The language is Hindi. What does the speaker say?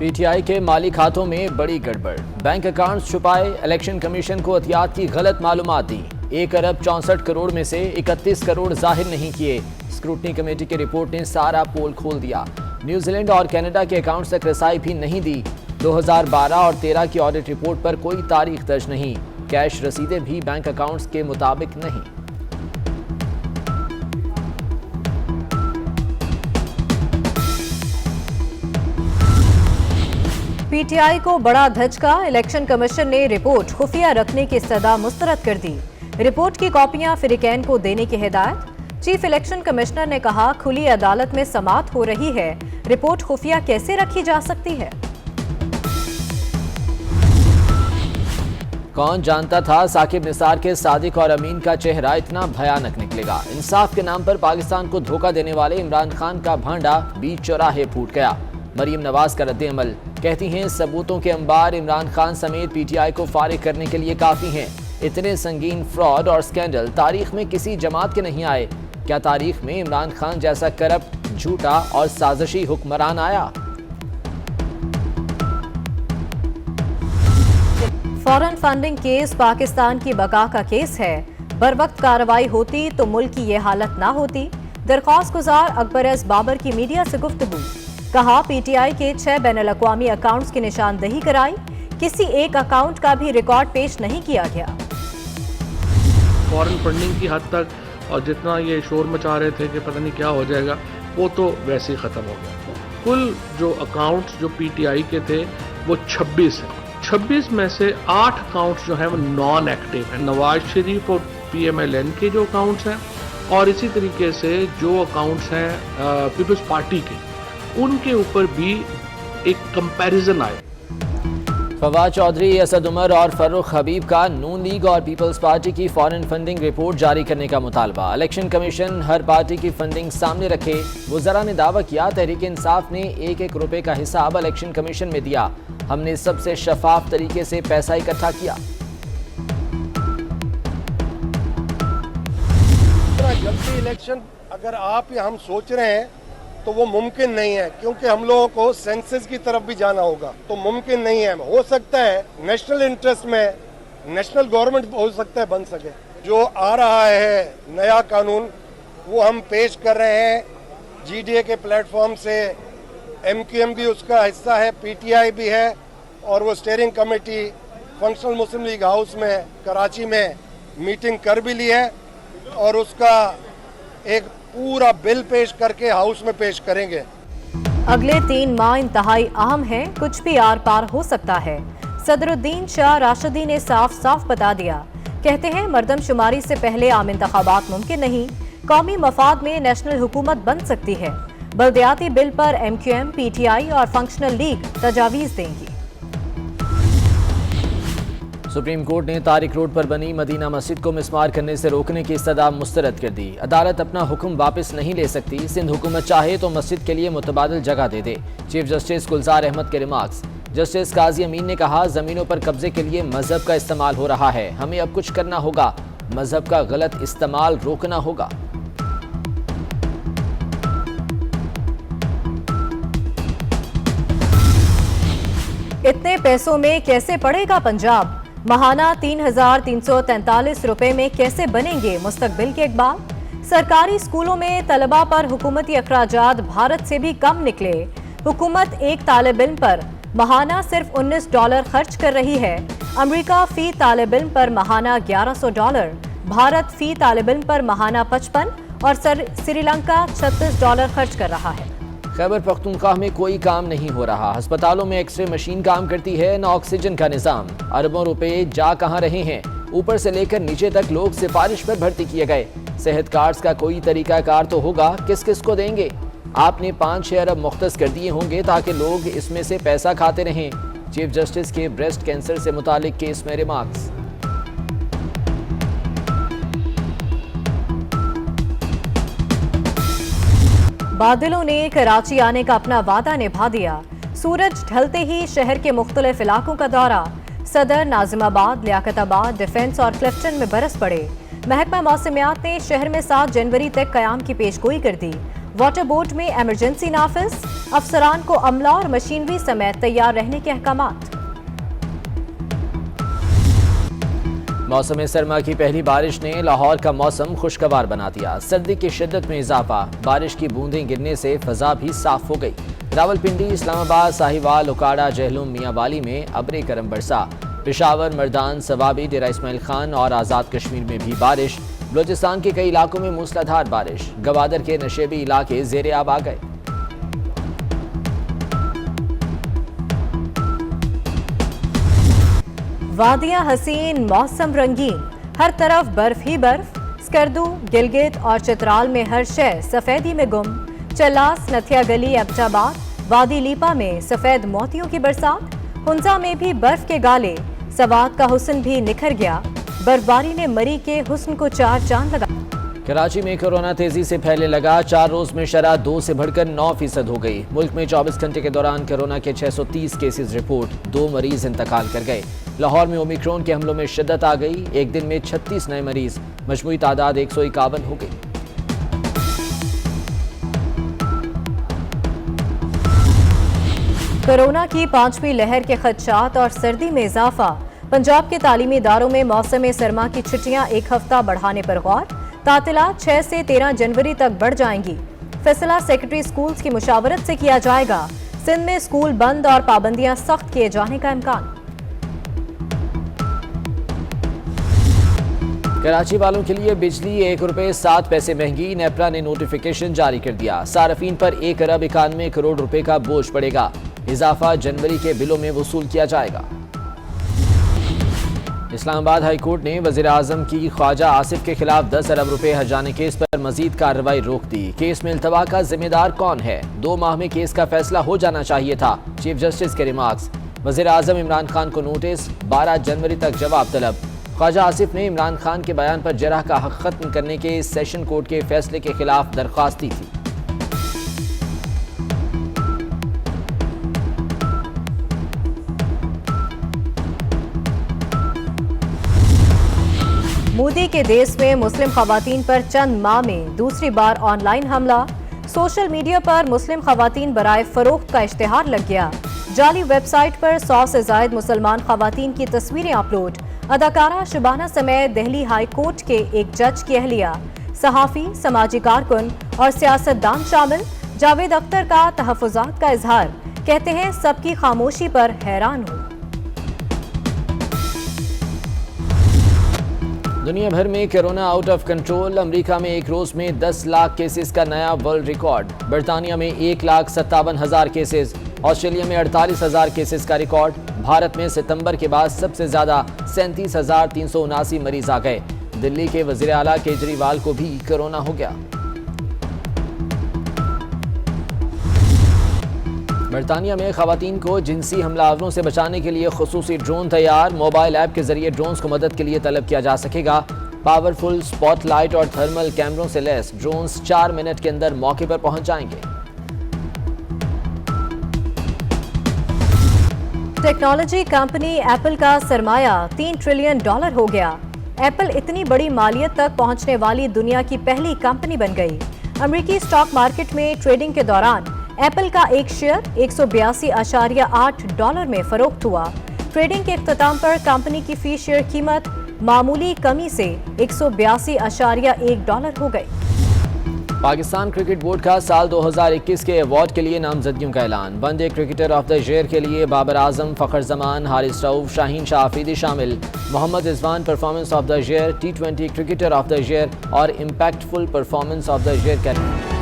पीटीआई के माली खातों में बड़ी गड़बड़, बैंक अकाउंट्स छुपाए, इलेक्शन कमीशन को एहतियात की गलत मालूमात दी। 1 अरब 64 करोड़ में से 31 करोड़ जाहिर नहीं किए। स्क्रूटनी कमेटी की रिपोर्ट ने सारा पोल खोल दिया। न्यूजीलैंड और कनाडा के अकाउंट्स तक रसाई भी नहीं दी। 2012 और 13 की ऑडिट रिपोर्ट पर कोई तारीख दर्ज नहीं। कैश रसीदें भी बैंक अकाउंट्स के मुताबिक नहीं। पीटीआई को बड़ा धचका, इलेक्शन कमीशन ने रिपोर्ट खुफिया रखने की सदा मुस्तरद कर दी। रिपोर्ट की कॉपियां फिरिकैन को देने की हिदायत। चीफ इलेक्शन कमिश्नर ने कहा, खुली अदालत में समाअत हो रही है, रिपोर्ट खुफिया कैसे रखी जा सकती है। कौन जानता था साकिब निसार के सादिक और अमीन का चेहरा इतना भयानक निकलेगा। इंसाफ के नाम पर पाकिस्तान को धोखा देने वाले इमरान खान का भांडा बीच चौराहे फूट गया। मरीम नवाज का रद्द-ए-अमल, कहती हैं सबूतों के अंबार इमरान खान समेत पीटीआई को फारिग करने के लिए काफी हैं। इतने संगीन फ्रॉड और स्कैंडल तारीख में किसी जमात के नहीं आए। क्या तारीख में इमरान खान जैसा करप्ट, झूठा और साजिशी हुक्मरान आया? फॉरेन फंडिंग केस पाकिस्तान की बका का केस है। बर वक्त कार्रवाई होती तो मुल्क की ये हालत ना होती। दरख्वास्त गुजार अकबर एस बाबर की मीडिया से गुफ्तगू, कहा पीटीआई के 6 बैनुल-अक़वामी अकाउंट्स की निशानदही कराई, किसी एक अकाउंट का भी रिकॉर्ड पेश नहीं किया गया। फॉरेन फंडिंग की हद तक और जितना ये शोर मचा रहे थे कि पता नहीं क्या हो जाएगा, वो तो वैसे ही ख़त्म हो गया। कुल जो अकाउंट्स जो पीटीआई के थे वो 26 हैं। 26 में से 8 अकाउंट्स जो हैं वो नॉन एक्टिव हैं। नवाज शरीफ और पीएमएलएन के जो अकाउंट्स हैं और इसी तरीके से जो अकाउंट्स हैं पीपल्स पार्टी के, उनके ऊपर भी एक कंपैरिजन आए। फवाद चौधरी, असद उमर और फर्रुख हबीब का नून लीग और पीपल्स पार्टी की फॉरेन फंडिंग रिपोर्ट जारी करने का मुतालबा। इलेक्शन कमीशन हर पार्टी की फंडिंग सामने रखे। वज़रा ने दावा किया, तहरीक इंसाफ ने 1-1 रुपए का हिसाब इलेक्शन कमीशन में दिया। हमने सबसे शफाफ तरीके से पैसा इकट्ठा किया। जल्दी इलेक्शन अगर आप या हम सोच रहे हैं तो वो मुमकिन नहीं है, क्योंकि हम लोगों को सेंसस की तरफ भी जाना होगा, तो मुमकिन नहीं है। हो सकता है नेशनल इंटरेस्ट में नेशनल गवर्नमेंट हो सकता है बन सके। जो आ रहा है नया कानून वो हम पेश कर रहे हैं जीडीए के प्लेटफॉर्म से। एमक्यूएम भी उसका हिस्सा है, पीटीआई भी है, और वो स्टीयरिंग कमेटी फंक्शनल मुस्लिम लीग हाउस में कराची में मीटिंग कर भी ली है और उसका एक पूरा बिल पेश करके हाउस में पेश करेंगे। अगले 3 माह इंतहाई अहम हैं, कुछ भी आर पार हो सकता है। सदरुद्दीन शाह राशिदी ने साफ साफ बता दिया, कहते हैं मर्दमशुमारी से पहले आम इंतखाबात मुमकिन नहीं। कौमी मफाद में नेशनल हुकूमत बन सकती है। बल्दियाती बिल पर एमक्यूएम, पीटीआई और फंक्शनल लीग तजावीज देंगी। सुप्रीम कोर्ट ने तारिक रोड पर बनी मदीना मस्जिद को मिस्मार करने से रोकने की सदा मुस्तरद कर दी। अदालत अपना हुक्म वापस नहीं ले सकती। सिंध हुकूमत चाहे तो मस्जिद के लिए मुतबादिल जगह दे दे। चीफ जस्टिस गुलजार अहमद के रिमार्क्स। जस्टिस काजी अमीन ने कहा, जमीनों पर कब्जे के लिए मजहब का इस्तेमाल हो रहा है, हमें अब कुछ करना होगा, मजहब का गलत इस्तेमाल रोकना होगा। इतने पैसों में कैसे पड़ेगा पंजाब? महाना 3,343 रुपए में कैसे बनेंगे मुस्तकबिल के इकबाल? सरकारी स्कूलों में तलबा पर हुकूमती अखराजात भारत से भी कम निकले। हुकूमत एक तालिब इल्म पर महाना सिर्फ $19 खर्च कर रही है। अमेरिका फी तालिब इल्म पर महाना $1100, भारत फी तालिब इल्म पर महाना 55 और श्रीलंका $36 खर्च कर रहा है। खैबर पख्तूनख्वा में कोई काम नहीं हो रहा। अस्पतालों में एक्सरे मशीन काम करती है, न ऑक्सीजन का निज़ाम। अरबों रुपए जा कहाँ रहे हैं? ऊपर से लेकर नीचे तक लोग सिफारिश पर भर्ती किए गए। सेहत कार्ड्स का कोई तरीकाकार तो होगा, किस किस को देंगे? आपने 5-6 अरब मुख्तस कर दिए होंगे ताकि लोग इसमें से पैसा खाते रहें। चीफ जस्टिस के ब्रेस्ट कैंसर से मुतालिक केस में रिमार्क्स। बादलों ने कराची आने का अपना वादा निभा दिया। सूरज ढलते ही शहर के मुख्तलिफ इलाकों का दौरा। सदर, नाजिमाबाद, लियाकताबाद, डिफेंस और क्लिफ्टन में बरस पड़े। महकमा मौसमियात ने शहर में 7 जनवरी तक क़याम की पेशगोई कर दी। वाटर बोर्ड में इमरजेंसी नाफिज, अफसरान को अमला और मशीनरी समेत तैयार रहने के अहकामात। मौसम सरमा की पहली बारिश ने लाहौर का मौसम खुशगवार बना दिया। सर्दी की शिद्दत में इजाफा, बारिश की बूंदें गिरने से फजा भी साफ हो गई। रावलपिंडी, इस्लामाबाद, साहिवाल, उकाड़ा, जहलुम, मियांवाली में अब्रे करम बरसा। पेशावर, मर्दान, सवाबी, डेरा इस्माइल खान और आज़ाद कश्मीर में भी बारिश। बलोचिस्तान के कई इलाकों में मूसलाधार बारिश। गवादर के नशेबी इलाके ज़ेरे आब आ गए। वादियां हसीन, मौसम रंगीन, हर तरफ बर्फ ही बर्फ। स्कर्दू, गिलगित और चित्राल में हर शय सफेदी में गुम। चलास, नथिया गली, अब्टाबाद, वादी लीपा में सफेद मोतियों की बरसात। हुंजा में भी बर्फ के गाले, सवात का हुस्न भी निखर गया। बर्फबारी ने मरी के हुस्न को चार चांद लगा। कराची में कोरोना तेजी से फैलने लगा। 4 रोज में शरह 2 से बढ़कर 9% हो गई। मुल्क में 24 घंटे के दौरान कोरोना के 630 केसेस रिपोर्ट, 2 मरीज इंतकाल कर गए। लाहौर में ओमिक्रॉन के हमलों में शिद्दत आ गई। एक दिन में 36 नए मरीज, मजमूई तादाद 151 हो गई। कोरोना की 5वीं लहर के खदशात और सर्दी में इजाफा। पंजाब के तालीमी इदारों में मौसम सरमा की छुट्टियां 1 हफ्ता बढ़ाने पर गौर। तातीलात 6 से 13 जनवरी तक बढ़ जाएंगी। फैसला सेक्रेटरी स्कूल्स की मुशावरत से किया जाएगा। सिंध में स्कूल बंद और पाबंदियां सख्त किए जाने का इम्कान। कराची वालों के लिए बिजली 1 रुपये 7 पैसे महंगी। नेपरा ने नोटिफिकेशन जारी कर दिया। सार्फिन पर 1 अरब 91 करोड़ रुपए का बोझ पड़ेगा। इजाफा जनवरी के बिलों में वसूल किया जाएगा। इस्लामाबाद हाई कोर्ट ने वज़ीर आज़म की ख्वाजा आसिफ के खिलाफ 10 अरब रुपए हर्जाने केस पर मजीद कार्रवाई रोक दी। केस में इल्तवा का जिम्मेदार कौन है? 2 माह में केस का फैसला हो जाना चाहिए था। चीफ जस्टिस के रिमार्क्स। वज़ीर आज़म इमरान खान को नोटिस, 12 जनवरी तक जवाब तलब। ख्वाजा आसिफ ने इमरान खान के बयान पर जरह का हक खत्म करने के सेशन कोर्ट के फैसले के खिलाफ दरख्वास्त दी थी। मोदी के देश में मुस्लिम खवातीन पर चंद माह में दूसरी बार ऑनलाइन हमला। सोशल मीडिया पर मुस्लिम खवातीन बराए फरोख्त का इश्तिहार लग गया। जाली वेबसाइट पर 100 से जायद मुसलमान खवातीन की तस्वीरें अपलोड। अदाकारा शुबाना समेत दिल्ली हाई कोर्ट के एक जज की अहलिया, सहाफ़ी, समाजी कारकुन और सियासतदान शामिल। जावेद अख्तर का तहफ़्फ़ुज़ात का इजहार, कहते हैं सबकी खामोशी पर हैरान हूँ। दुनिया भर में corona out of control. America में एक रोज में 10 लाख केसेस का नया वर्ल्ड रिकॉर्ड। बरतानिया में 1,57,000 केसेस। ऑस्ट्रेलिया में 48,000 केसेस का रिकॉर्ड। भारत में सितंबर के बाद सबसे ज्यादा 37,379 मरीज आ गए। दिल्ली के वजीर आला केजरीवाल को भी कोरोना हो गया। बरतानिया में खवातीन को जिनसी हमलावरों से बचाने के लिए खुसूसी ड्रोन तैयार। मोबाइल ऐप के जरिए ड्रोन्स को मदद के लिए तलब किया जा सकेगा। पावरफुल स्पॉटलाइट और थर्मल कैमरों से लैस ड्रोन्स 4 मिनट के अंदर मौके पर पहुंच जाएंगे। टेक्नोलॉजी कंपनी एप्पल का सरमाया $3 ट्रिलियन हो गया। एप्पल इतनी बड़ी मालियत तक पहुंचने वाली दुनिया की पहली कंपनी बन गई। अमेरिकी स्टॉक मार्केट में ट्रेडिंग के दौरान एप्पल का एक शेयर $182.8 में फरोख्त हुआ। ट्रेडिंग के इख्तिताम पर कंपनी की फी शेयर कीमत मामूली कमी से $182.1 हो गई। पाकिस्तान क्रिकेट बोर्ड का साल 2021 के अवार्ड के लिए नामजदगियों का ऐलान। One day cricketer of the year के लिए बाबर आजम, फखर जमान, हारिस रऊफ, शाहीन शाह अफरीदी शामिल। Mohammad Rizwan performance of the year, T20 cricketer of the year और impactful performance of the year category.